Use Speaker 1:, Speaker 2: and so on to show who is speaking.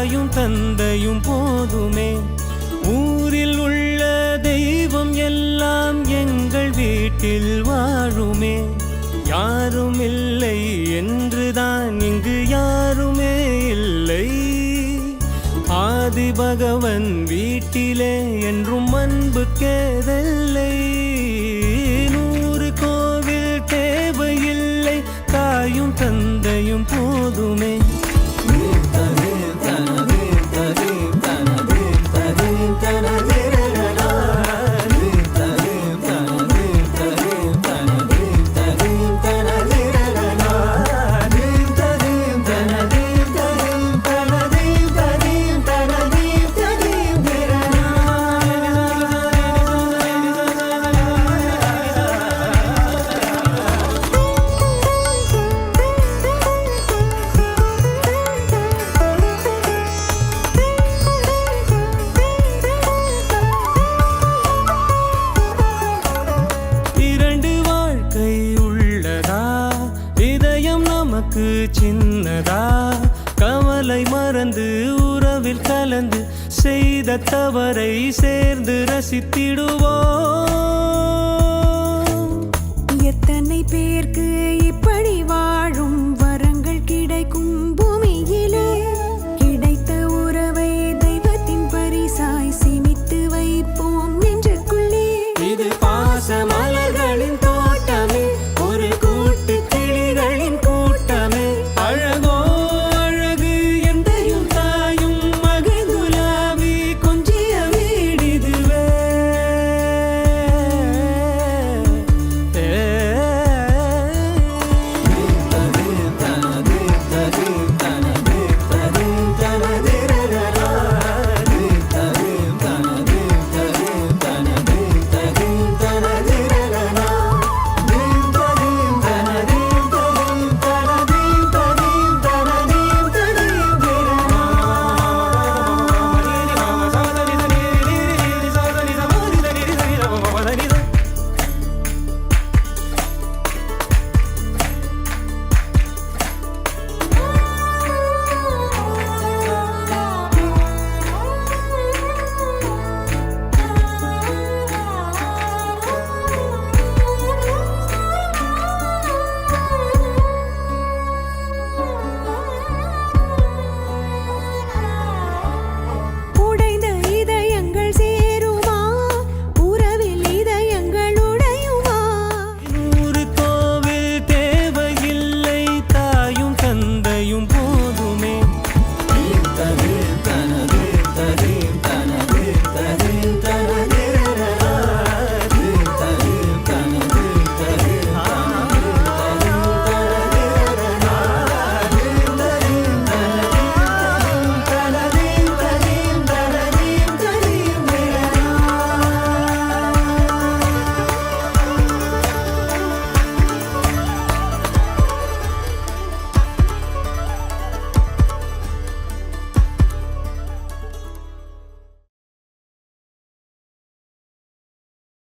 Speaker 1: தாயும் தந்தையும் போதுமே. ஊரில் உள்ள தெய்வம் எல்லாம் எங்கள் வீட்டில் வாழுமே. யாரும் இல்லை என்றுதான் இங்கு யாருமே இல்லை. ஆதி பகவன் வீட்டிலே என்றும் அன்பு கேதல்லை. 100 கோவில் தேவையில்லை, தாயும் தந்தையும் போதுமே. சின்னதா கவலை மறந்து உறவில் கலந்து செய்த தவறை சேர்ந்து ரசித்திடுவோம்.
Speaker 2: எத்தனை பேருக்கு இப்படி வாழும் வரங்கள் கிடைக்கும்